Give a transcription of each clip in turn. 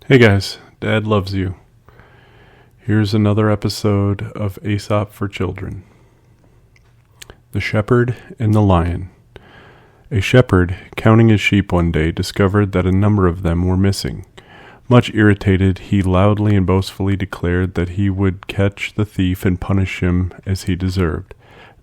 Hey guys, Dad loves you. Here's another episode of Aesop for Children. The Shepherd and the Lion. A shepherd, counting his sheep one day, discovered that a number of them were missing. Much irritated, he loudly and boastfully declared that he would catch the thief and punish him as he deserved.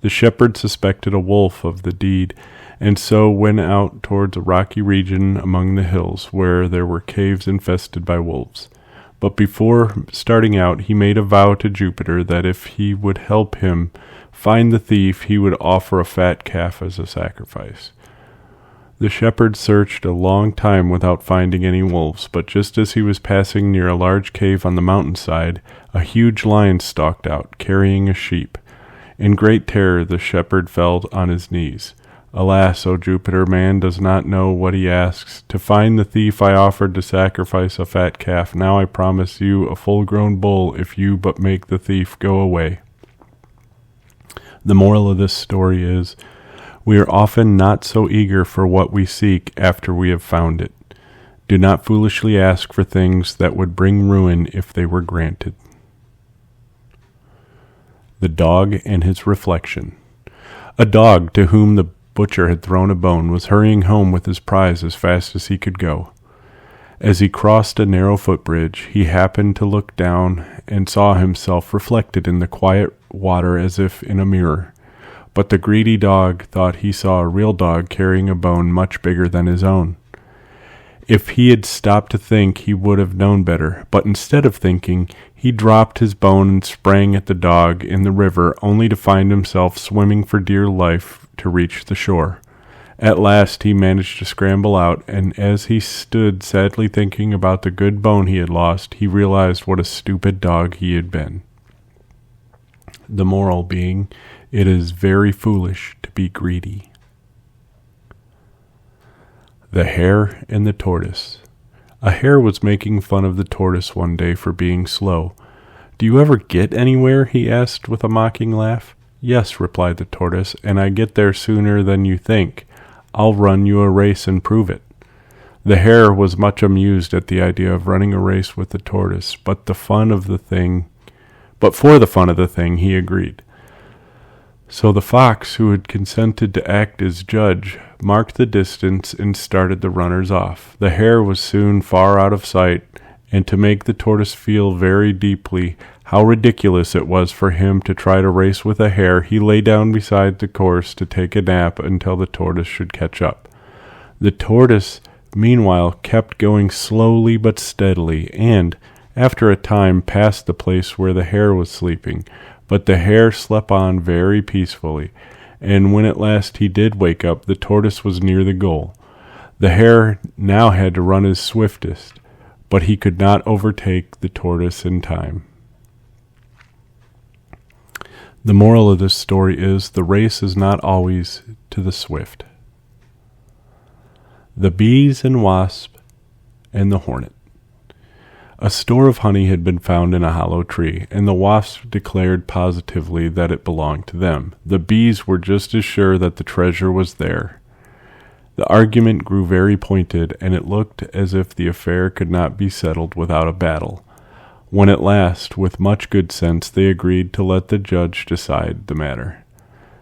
The shepherd suspected a wolf of the deed, and so went out towards a rocky region among the hills, where there were caves infested by wolves. But before starting out, he made a vow to Jupiter that if he would help him find the thief, he would offer a fat calf as a sacrifice. The shepherd searched a long time without finding any wolves, but just as he was passing near a large cave on the mountainside, a huge lion stalked out, carrying a sheep. In great terror, the shepherd fell on his knees. Alas, O Jupiter, man does not know what he asks. To find the thief I offered to sacrifice a fat calf. Now I promise you a full-grown bull if you but make the thief go away. The moral of this story is, we are often not so eager for what we seek after we have found it. Do not foolishly ask for things that would bring ruin if they were granted. The Dog and His Reflection. A dog, to whom the butcher had thrown a bone, was hurrying home with his prize as fast as he could go. As he crossed a narrow footbridge, he happened to look down and saw himself reflected in the quiet water as if in a mirror. But the greedy dog thought he saw a real dog carrying a bone much bigger than his own. If he had stopped to think, he would have known better, but instead of thinking, he dropped his bone and sprang at the dog in the river, only to find himself swimming for dear life to reach the shore. At last he managed to scramble out, and as he stood sadly thinking about the good bone he had lost, he realized what a stupid dog he had been. The moral being, it is very foolish to be greedy. The Hare and the Tortoise. A hare was making fun of the tortoise one day for being slow. "Do you ever get anywhere?" he asked with a mocking laugh. "Yes," replied the tortoise, "and I get there sooner than you think. I'll run you a race and prove it." The hare was much amused at the idea of running a race with the tortoise, but for the fun of the thing, he agreed. So the fox, who had consented to act as judge, marked the distance and started the runners off. The hare was soon far out of sight, and to make the tortoise feel very deeply how ridiculous it was for him to try to race with a hare, he lay down beside the course to take a nap until the tortoise should catch up. The tortoise, meanwhile, kept going slowly but steadily, and, after a time, passed the place where the hare was sleeping. But the hare slept on very peacefully, and when at last he did wake up, the tortoise was near the goal. The hare now had to run his swiftest, but he could not overtake the tortoise in time. The moral of this story is, the race is not always to the swift. The Bees and Wasp and the Hornet. A store of honey had been found in a hollow tree, and the wasps declared positively that it belonged to them. The bees were just as sure that the treasure was there. The argument grew very pointed, and it looked as if the affair could not be settled without a battle, when at last, with much good sense, they agreed to let the judge decide the matter.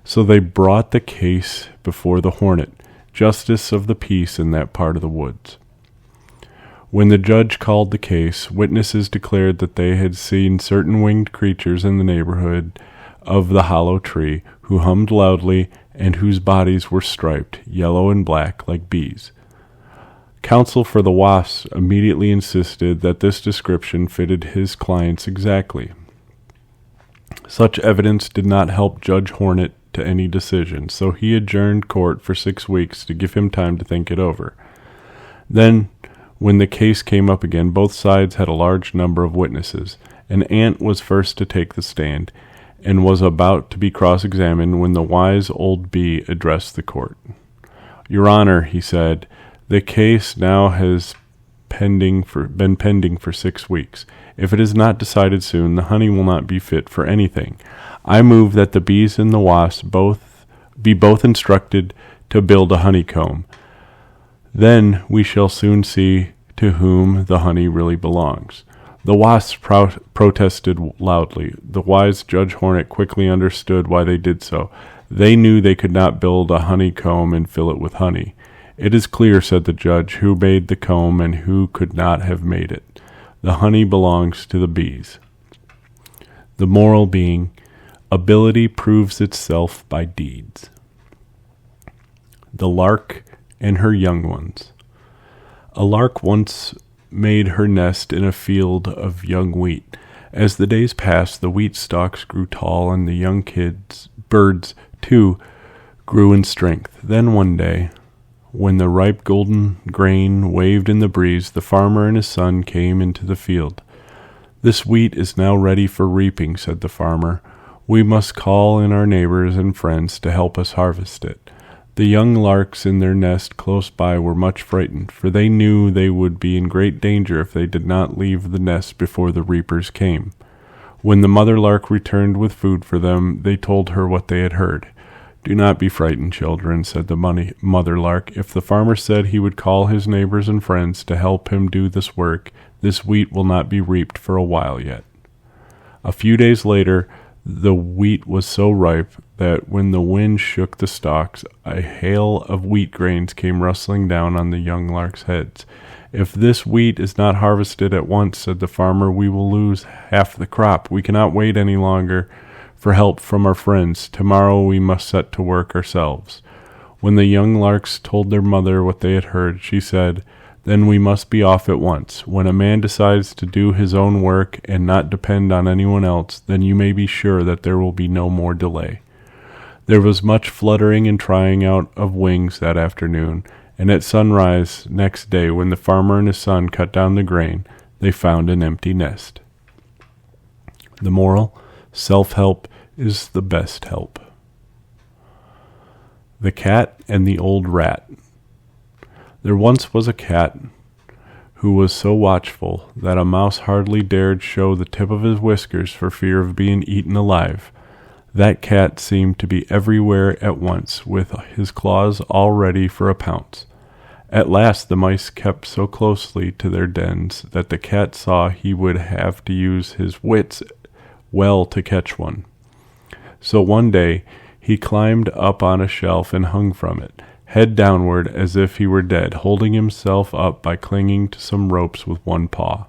So they brought the case before the Hornet, justice of the peace in that part of the woods. When the judge called the case, witnesses declared that they had seen certain winged creatures in the neighborhood of the hollow tree, who hummed loudly and whose bodies were striped, yellow and black, like bees. Counsel for the Wasps immediately insisted that this description fitted his clients exactly. Such evidence did not help Judge Hornet to any decision, so he adjourned court for 6 weeks to give him time to think it over. Then, when the case came up again, both sides had a large number of witnesses. An ant was first to take the stand, and was about to be cross-examined when the wise old bee addressed the court. "Your Honor," he said, "the case now has been pending for 6 weeks. If it is not decided soon, the honey will not be fit for anything. I move that the bees and the wasps be both instructed to build a honeycomb. Then we shall soon see to whom the honey really belongs. The wasps protested loudly. The wise Judge Hornet quickly understood why they did so. They knew they could not build a honeycomb and fill it with honey. "It is clear," said the judge, "who made the comb and who could not have made it. The honey belongs to the bees." The moral being, ability proves itself by deeds. The Lark and her young ones. A lark once made her nest in a field of young wheat. As the days passed, the wheat stalks grew tall, and the young birds, too, grew in strength. Then one day, when the ripe golden grain waved in the breeze, the farmer and his son came into the field. "This wheat is now ready for reaping," said the farmer. "We must call in our neighbors and friends to help us harvest it." The young larks in their nest close by were much frightened, for they knew they would be in great danger if they did not leave the nest before the reapers came. When the mother lark returned with food for them, they told her what they had heard. "Do not be frightened, children," said the mother lark. "If the farmer said he would call his neighbors and friends to help him do this work, this wheat will not be reaped for a while yet." A few days later, the wheat was so ripe that when the wind shook the stalks, a hail of wheat grains came rustling down on the young larks' heads. "If this wheat is not harvested at once," said the farmer, "we will lose half the crop. We cannot wait any longer for help from our friends. Tomorrow we must set to work ourselves." When the young larks told their mother what they had heard, she said, "Then we must be off at once. When a man decides to do his own work and not depend on anyone else, then you may be sure that there will be no more delay." There was much fluttering and trying out of wings that afternoon, and at sunrise next day, when the farmer and his son cut down the grain, they found an empty nest. The moral: self-help is the best help. The Cat and the Old Rat. There once was a cat who was so watchful that a mouse hardly dared show the tip of his whiskers for fear of being eaten alive. That cat seemed to be everywhere at once, with his claws all ready for a pounce. At last the mice kept so closely to their dens that the cat saw he would have to use his wits well to catch one. So one day he climbed up on a shelf and hung from it, head downward as if he were dead, holding himself up by clinging to some ropes with one paw.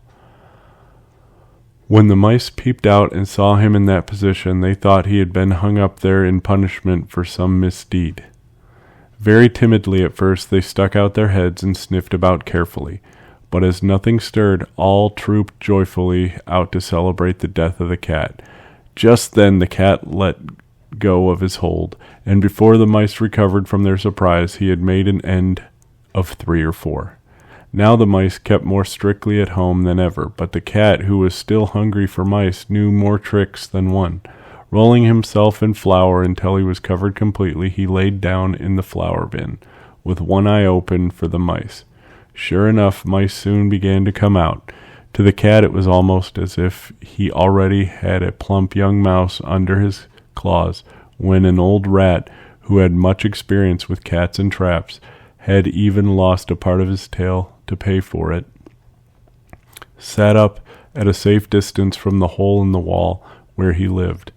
When the mice peeped out and saw him in that position, they thought he had been hung up there in punishment for some misdeed. Very timidly at first they stuck out their heads and sniffed about carefully, but as nothing stirred, all trooped joyfully out to celebrate the death of the cat. Just then the cat let go of his hold, and before the mice recovered from their surprise, he had made an end of 3 or 4. Now the mice kept more strictly at home than ever, but the cat, who was still hungry for mice, knew more tricks than one. Rolling himself in flour until he was covered completely, he laid down in the flour bin, with one eye open for the mice. Sure enough, mice soon began to come out. To the cat it was almost as if he already had a plump young mouse under his claws, when an old rat, who had much experience with cats and traps, had even lost a part of his tail to pay for it, sat up at a safe distance from the hole in the wall where he lived.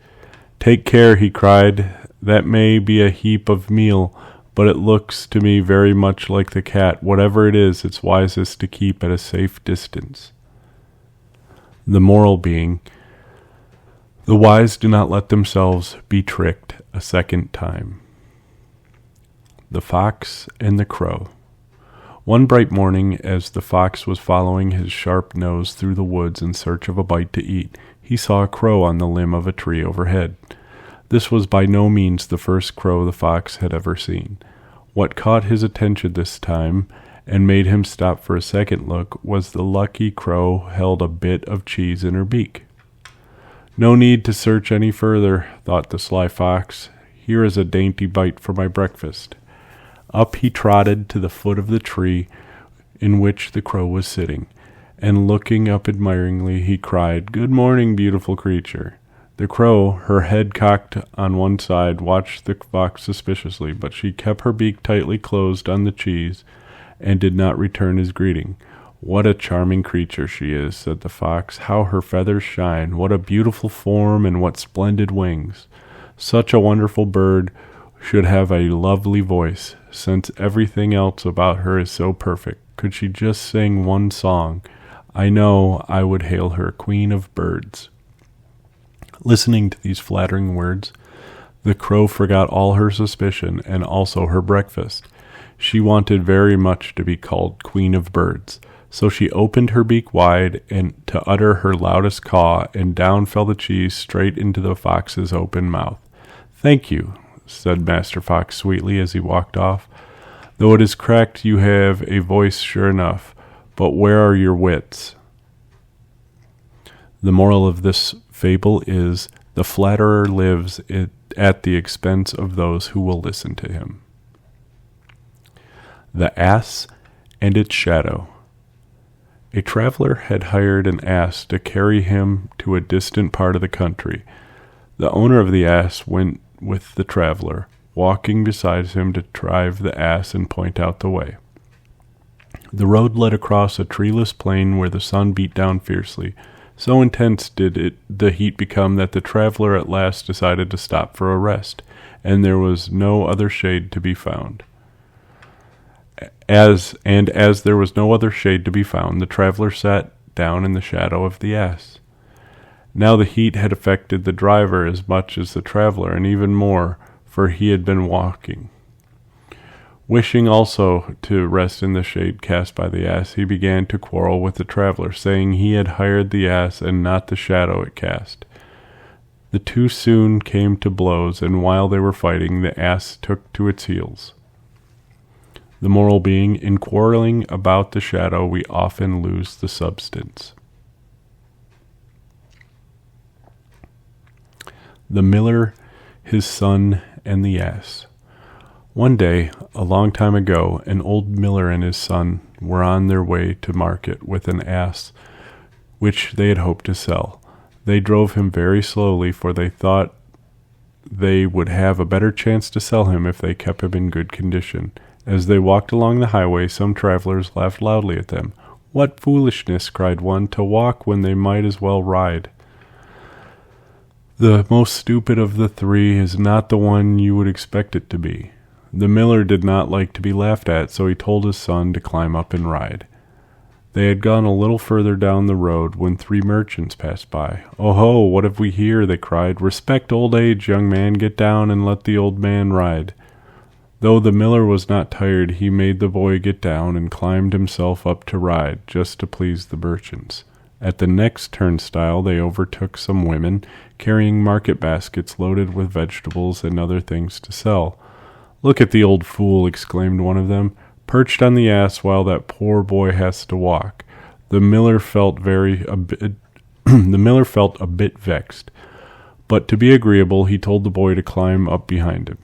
"Take care," he cried, "that may be a heap of meal, but it looks to me very much like the cat. Whatever it is, it's wisest to keep at a safe distance." The moral being: the wise do not let themselves be tricked a second time. The Fox and the Crow. One bright morning, as the fox was following his sharp nose through the woods in search of a bite to eat, he saw a crow on the limb of a tree overhead. This was by no means the first crow the fox had ever seen. What caught his attention this time, and made him stop for a second look, was the lucky crow held a bit of cheese in her beak. "No need to search any further," thought the sly fox. "Here is a dainty bite for my breakfast." Up he trotted to the foot of the tree in which the crow was sitting, and looking up admiringly, he cried, "Good morning, beautiful creature." The crow, her head cocked on one side, watched the fox suspiciously, but she kept her beak tightly closed on the cheese and did not return his greeting. "What a charming creature she is," said the fox. "How her feathers shine! What a beautiful form, and what splendid wings! Such a wonderful bird should have a lovely voice, since everything else about her is so perfect. Could she just sing one song, I know I would hail her Queen of Birds." Listening to these flattering words, the crow forgot all her suspicion and also her breakfast. She wanted very much to be called Queen of Birds, so she opened her beak wide and to utter her loudest caw, and down fell the cheese straight into the fox's open mouth. "Thank you," said Master Fox sweetly as he walked off. "Though it is cracked, you have a voice sure enough, but where are your wits?" The moral of this fable is, the flatterer lives at the expense of those who will listen to him. The Ass and its Shadow. A traveler had hired an ass to carry him to a distant part of the country. The owner of the ass went with the traveler, walking beside him to drive the ass and point out the way. The road led across a treeless plain where the sun beat down fiercely. So intense did the heat become that the traveler at last decided to stop for a rest, and there was no other shade to be found. As there was no other shade to be found, the traveler sat down in the shadow of the ass. Now the heat had affected the driver as much as the traveler, and even more, for he had been walking. Wishing also to rest in the shade cast by the ass, he began to quarrel with the traveler, saying he had hired the ass and not the shadow it cast. The two soon came to blows, and while they were fighting, the ass took to its heels. The moral being, in quarreling about the shadow, we often lose the substance. The Miller, His Son, and the Ass. One day, a long time ago, an old miller and his son were on their way to market with an ass which they had hoped to sell. They drove him very slowly, for they thought they would have a better chance to sell him if they kept him in good condition. As they walked along the highway, some travelers laughed loudly at them. "What foolishness," cried one, "to walk when they might as well ride." The most stupid of the three is not the one you would expect it to be. The miller did not like to be laughed at, so he told his son to climb up and ride. They had gone a little further down the road when 3 merchants passed by. "Oh ho, what have we here?" they cried. "Respect old age, young man, get down and let the old man ride." Though the miller was not tired, he made the boy get down and climbed himself up to ride, just to please the merchants. At the next turnstile they overtook some women carrying market baskets loaded with vegetables and other things to sell. "Look at the old fool," exclaimed one of them, "perched on the ass while that poor boy has to walk." The miller felt a bit vexed, but to be agreeable he told the boy to climb up behind him.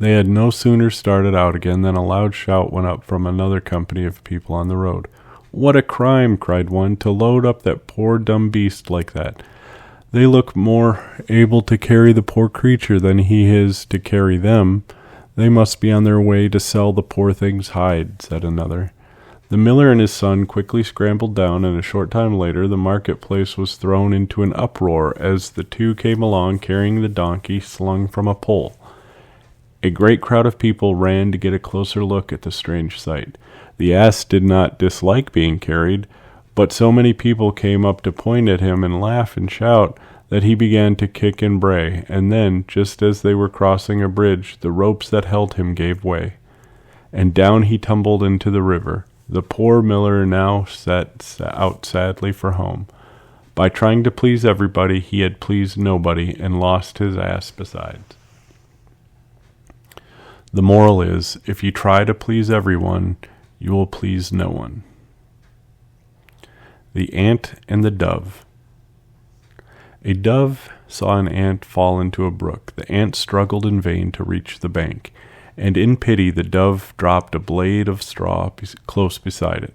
They had no sooner started out again than a loud shout went up from another company of people on the road. "What a crime," cried one, "to load up that poor dumb beast like that. They look more able to carry the poor creature than he is to carry them. They must be on their way to sell the poor thing's hide," said another. The miller and his son quickly scrambled down, and a short time later the marketplace was thrown into an uproar as the two came along carrying the donkey slung from a pole. A great crowd of people ran to get a closer look at the strange sight. The ass did not dislike being carried, but so many people came up to point at him and laugh and shout that he began to kick and bray, and then, just as they were crossing a bridge, the ropes that held him gave way, and down he tumbled into the river. The poor miller now set out sadly for home. By trying to please everybody, he had pleased nobody and lost his ass besides. The moral is, if you try to please everyone, you will please no one. The Ant and the Dove. A dove saw an ant fall into a brook. The ant struggled in vain to reach the bank, and in pity the dove dropped a blade of straw close beside it.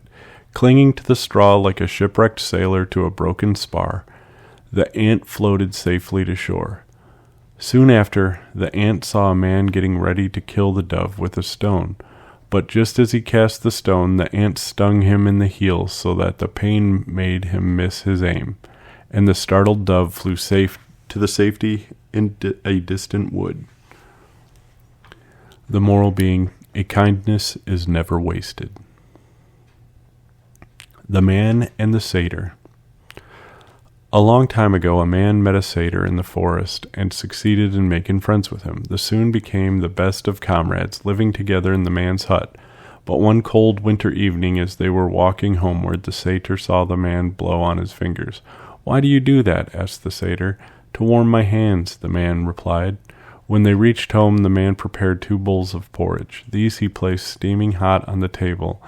Clinging to the straw like a shipwrecked sailor to a broken spar, the ant floated safely to shore. Soon after, the ant saw a man getting ready to kill the dove with a stone, But just as he cast the stone, the ant stung him in the heel so that the pain made him miss his aim, and the startled dove flew safe to the safety in a distant wood. The moral being, a kindness is never wasted. The Man and the Satyr. A long time ago, a man met a satyr in the forest and succeeded in making friends with him. They soon became the best of comrades, living together in the man's hut. But one cold winter evening, as they were walking homeward, the satyr saw the man blow on his fingers. "Why do you do that?" asked the satyr. "To warm my hands," the man replied. When they reached home, the man prepared 2 bowls of porridge. These he placed steaming hot on the table,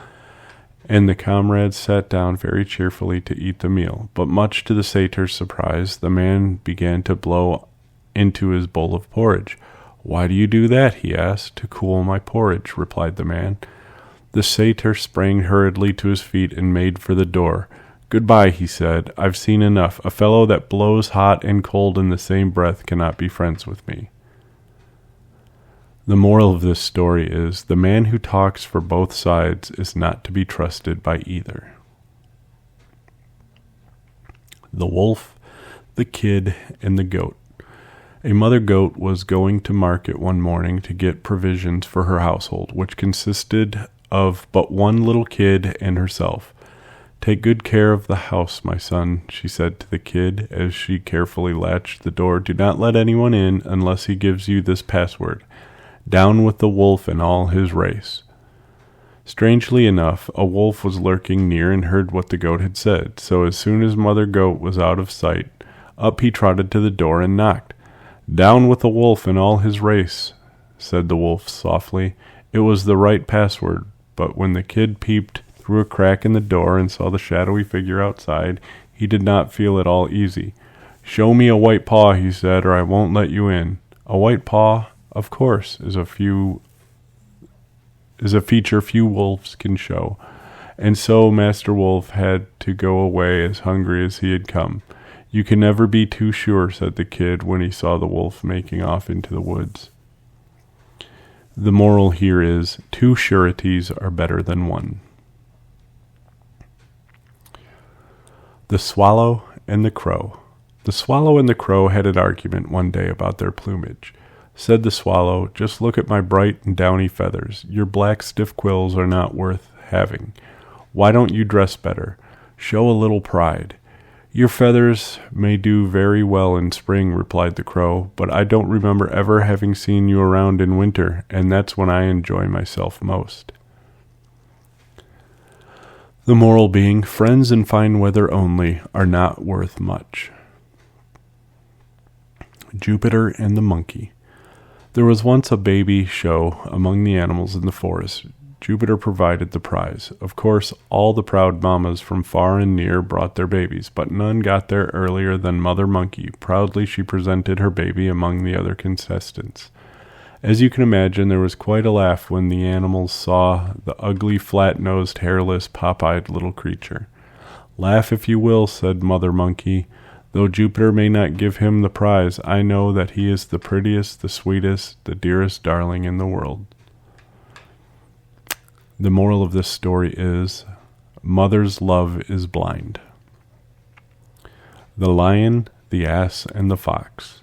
and the comrades sat down very cheerfully to eat the meal. But much to the satyr's surprise, the man began to blow into his bowl of porridge. "Why do you do that?" he asked. "To cool my porridge," replied the man. The satyr sprang hurriedly to his feet and made for the door. "Goodbye," he said. "I've seen enough. A fellow that blows hot and cold in the same breath cannot be friends with me." The moral of this story is, the man who talks for both sides is not to be trusted by either. The Wolf, the Kid, and the Goat. A mother goat was going to market one morning to get provisions for her household, which consisted of but one little kid and herself. "Take good care of the house, my son," she said to the kid as she carefully latched the door. "Do not let anyone in unless he gives you this password: Down with the wolf and all his race." Strangely enough, a wolf was lurking near and heard what the goat had said. So as soon as Mother Goat was out of sight, up he trotted to the door and knocked. "Down with the wolf and all his race," said the wolf softly. It was the right password, but when the kid peeped through a crack in the door and saw the shadowy figure outside, he did not feel at all easy. "Show me a white paw," he said, "or I won't let you in." A white paw, of course, is a feature few wolves can show, and so Master Wolf had to go away as hungry as he had come. "You can never be too sure," said the kid when he saw the wolf making off into the woods. The moral here is, 2 sureties are better than 1. The Swallow and the Crow. The Swallow and the Crow had an argument one day about their plumage. Said the Swallow, "Just look at my bright and downy feathers. Your black stiff quills are not worth having. Why don't you dress better? Show a little pride." "Your feathers may do very well in spring," replied the Crow, "but I don't remember ever having seen you around in winter, and that's when I enjoy myself most." The moral being, friends in fine weather only are not worth much. Jupiter and the Monkey. There was once a baby show among the animals in the forest. Jupiter provided the prize. Of course, all the proud mammas from far and near brought their babies, but none got there earlier than Mother Monkey. Proudly she presented her baby among the other contestants. As you can imagine, there was quite a laugh when the animals saw the ugly, flat-nosed, hairless, pop-eyed little creature. "Laugh if you will," said Mother Monkey. "Though Jupiter may not give him the prize, I know that he is the prettiest, the sweetest, the dearest darling in the world." The moral of this story is, mother's love is blind. The Lion, the Ass, and the Fox.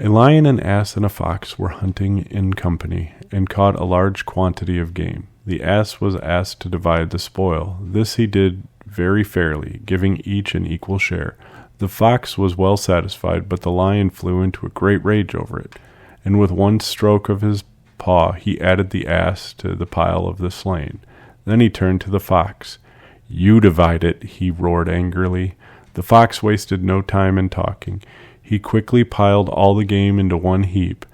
A lion, an ass, and a fox were hunting in company, and caught a large quantity of game. The ass was asked to divide the spoil. This he did very fairly, giving each an equal share. The fox was well satisfied, but the lion flew into a great rage over it, and with one stroke of his paw he added the ass to the pile of the slain. Then he turned to the fox. "You divide it," he roared angrily. The fox wasted no time in talking. He quickly piled all the game into one heap.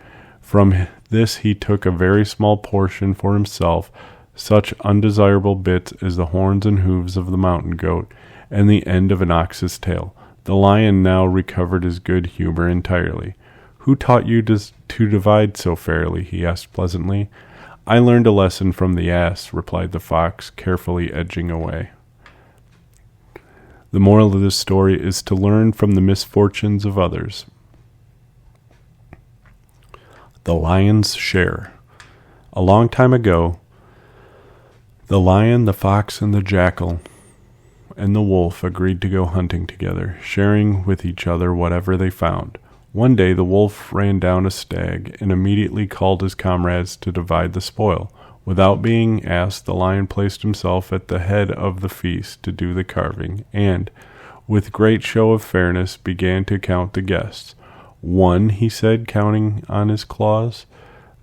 From this he took a very small portion for himself, such undesirable bits as the horns and hooves of the mountain goat and the end of an ox's tail. The lion now recovered his good humor entirely. "Who taught you to divide so fairly?" he asked pleasantly. "I learned a lesson from the ass," replied the fox, carefully edging away. The moral of this story is to learn from the misfortunes of others. The Lion's Share. A long time ago, the lion, the fox, and the jackal and the wolf agreed to go hunting together, sharing with each other whatever they found. One day the wolf ran down a stag and immediately called his comrades to divide the spoil. Without being asked, the lion placed himself at the head of the feast to do the carving, and, with great show of fairness, began to count the guests. 1, he said, counting on his claws,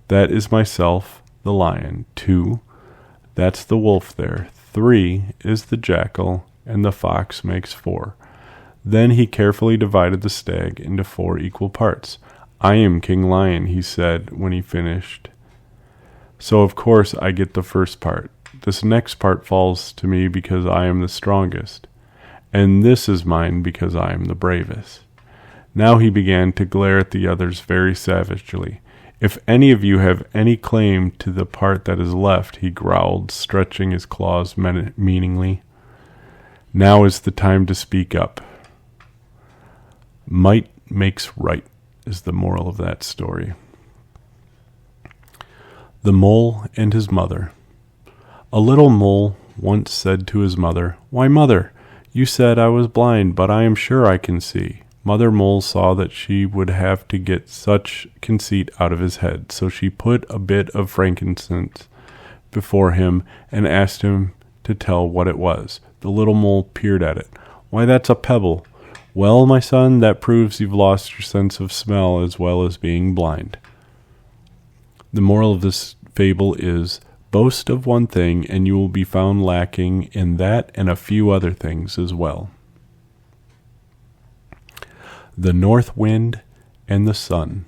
that is myself, the lion. 2, that's the wolf there. 3 is the jackal, and the fox makes 4. Then he carefully divided the stag into 4 equal parts. I am King Lion, he said when he finished. So of course I get the first part. This next part falls to me because I am the strongest. And this is mine because I am the bravest. Now he began to glare at the others very savagely. If any of you have any claim to the part that is left, he growled, stretching his claws meaningly. Now is the time to speak up. Might makes right is the moral of that story. The Mole and His Mother. A little mole once said to his mother, "Why, mother, you said I was blind, but I am sure I can see." Mother Mole saw that she would have to get such conceit out of his head, so she put a bit of frankincense before him and asked him to tell what it was. The little mole peered at it. "Why, that's a pebble." "Well, my son, that proves you've lost your sense of smell as well as being blind." The moral of this fable is, boast of one thing and you will be found lacking in that and a few other things as well. The North Wind and the Sun.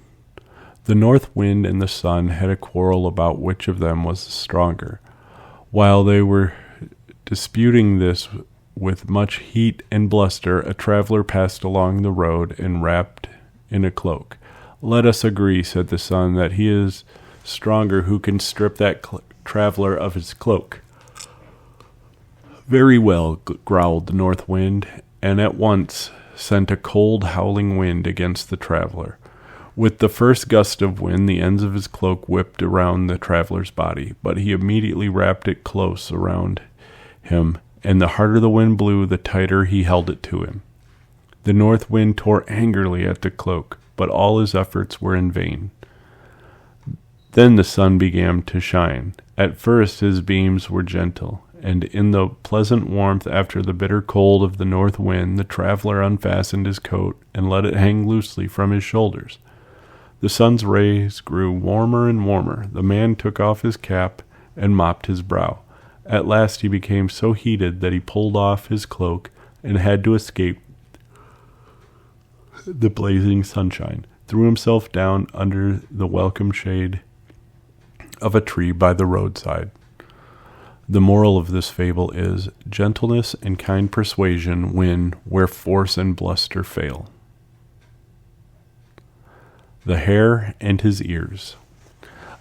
The North Wind and the Sun had a quarrel about which of them was the stronger. While they were disputing this with much heat and bluster, a traveler passed along the road and wrapped in a cloak. "Let us agree," said the Sun, "that he is stronger who can strip that traveler of his cloak." "Very well," growled the North Wind, and at once sent a cold, howling wind against the traveler. With the first gust of wind, the ends of his cloak whipped around the traveler's body, but he immediately wrapped it close around him, and the harder the wind blew, the tighter he held it to him. The North Wind tore angrily at the cloak, but all his efforts were in vain. Then the sun began to shine. At first his beams were gentle, and in the pleasant warmth after the bitter cold of the north wind, the traveler unfastened his coat and let it hang loosely from his shoulders. The sun's rays grew warmer and warmer. The man took off his cap and mopped his brow. At last he became so heated that he pulled off his cloak and had to escape the blazing sunshine, threw himself down under the welcome shade of a tree by the roadside. The moral of this fable is, gentleness and kind persuasion win where force and bluster fail. The Hare and His Ears.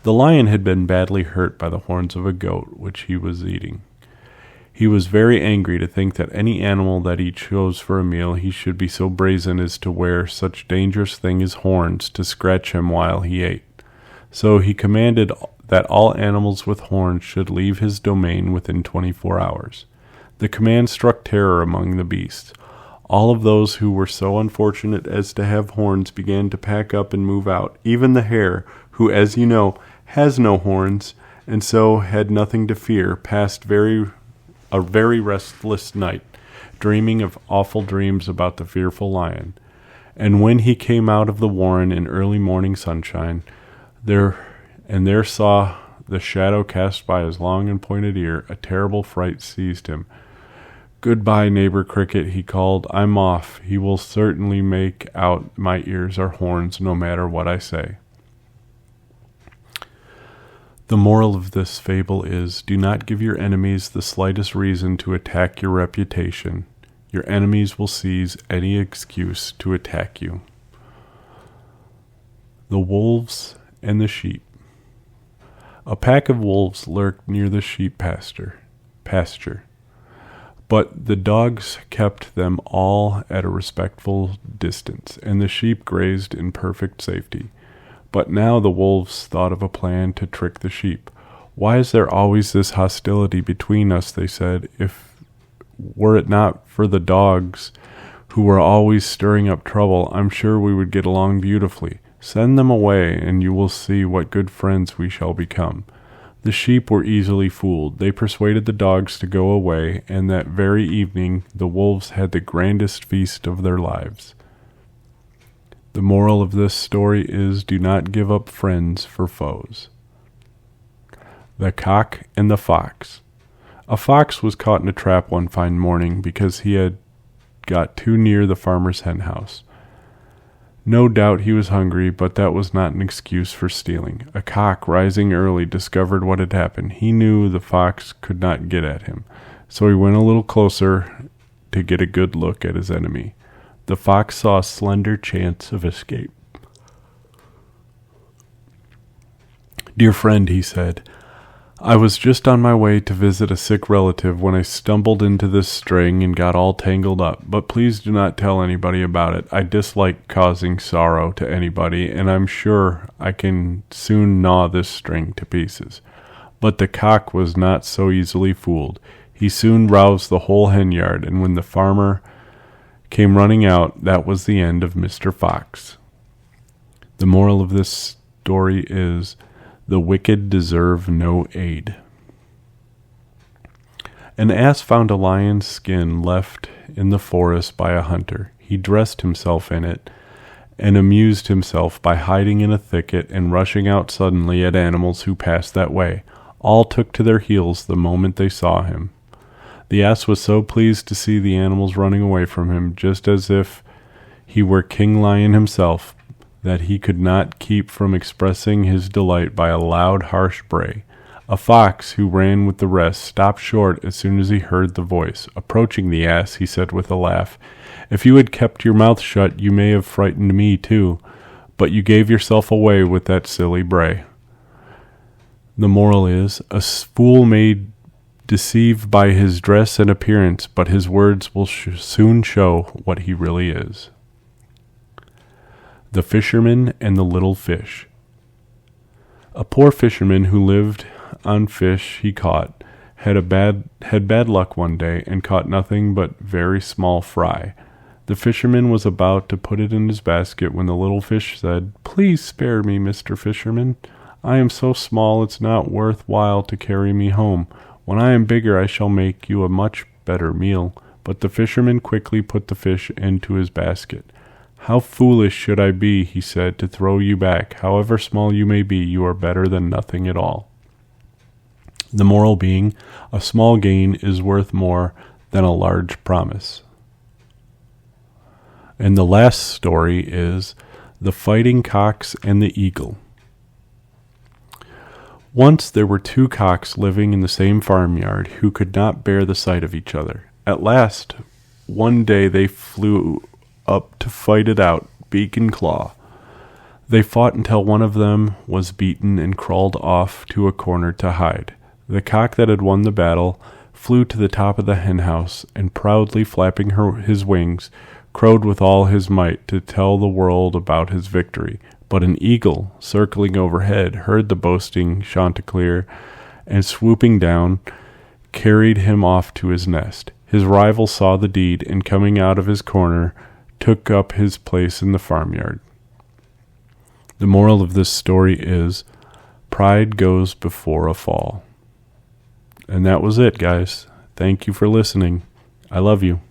The lion had been badly hurt by the horns of a goat which he was eating. He was very angry to think that any animal that he chose for a meal he should be so brazen as to wear such dangerous thing as horns to scratch him while he ate. So he commanded that all animals with horns should leave his domain within 24 hours. The command struck terror among the beasts. All of those who were so unfortunate as to have horns began to pack up and move out. Even the hare, who, as you know, has no horns, and so had nothing to fear, passed a very restless night, dreaming of awful dreams about the fearful lion. And when he came out of the warren in early morning sunshine, there saw the shadow cast by his long and pointed ear, a terrible fright seized him. "Goodbye, neighbor Cricket," he called. "I'm off. He will certainly make out my ears are horns, no matter what I say." The moral of this fable is, do not give your enemies the slightest reason to attack your reputation. Your enemies will seize any excuse to attack you. The Wolves and the Sheep. A pack of wolves lurked near the sheep pasture, but the dogs kept them all at a respectful distance, and the sheep grazed in perfect safety. But now the wolves thought of a plan to trick the sheep. "Why is there always this hostility between us?" they said. Were it not for the dogs, who were always stirring up trouble, I'm sure we would get along beautifully. Send them away, and you will see what good friends we shall become." The sheep were easily fooled. They persuaded the dogs to go away, and that very evening the wolves had the grandest feast of their lives. The moral of this story is, do not give up friends for foes. The Cock and the Fox. A fox was caught in a trap one fine morning because he had got too near the farmer's hen house. No doubt he was hungry, but that was not an excuse for stealing. A cock, rising early, discovered what had happened. He knew the fox could not get at him, so he went a little closer to get a good look at his enemy. The fox saw a slender chance of escape. "Dear friend," he said, "I was just on my way to visit a sick relative when I stumbled into this string and got all tangled up. But please do not tell anybody about it. I dislike causing sorrow to anybody, and I'm sure I can soon gnaw this string to pieces." But the cock was not so easily fooled. He soon roused the whole hen yard, and when the farmer came running out, that was the end of Mr. Fox. The moral of this story is, the wicked deserve no aid. An ass found a lion's skin left in the forest by a hunter. He dressed himself in it and amused himself by hiding in a thicket and rushing out suddenly at animals who passed that way. All took to their heels the moment they saw him. The ass was so pleased to see the animals running away from him, just as if he were King Lion himself, that he could not keep from expressing his delight by a loud, harsh bray. A fox, who ran with the rest, stopped short as soon as he heard the voice. Approaching the ass, he said with a laugh, "If you had kept your mouth shut, you may have frightened me too, but you gave yourself away with that silly bray." The moral is, a fool may deceive by his dress and appearance, but his words will soon show what he really is. The Fisherman and the Little Fish. A poor fisherman who lived on fish he caught had bad luck one day and caught nothing but very small fry. The fisherman was about to put it in his basket when the little fish said, "Please spare me, Mr. Fisherman. I am so small it's not worth while to carry me home. When I am bigger I shall make you a much better meal." But the fisherman quickly put the fish into his basket. "How foolish should I be," he said, "to throw you back. However small you may be, you are better than nothing at all." The moral being, a small gain is worth more than a large promise. And the last story is The Fighting Cocks and the Eagle. Once there were two cocks living in the same farmyard who could not bear the sight of each other. At last, one day they flew up to fight it out, beak and claw. They fought until one of them was beaten and crawled off to a corner to hide. The cock that had won the battle flew to the top of the hen house and, proudly flapping his wings, crowed with all his might to tell the world about his victory. But an eagle, circling overhead, heard the boasting chanticleer, and swooping down, carried him off to his nest. His rival saw the deed, and coming out of his corner, took up his place in the farmyard. The moral of this story is, pride goes before a fall. And that was it, guys. Thank you for listening. I love you.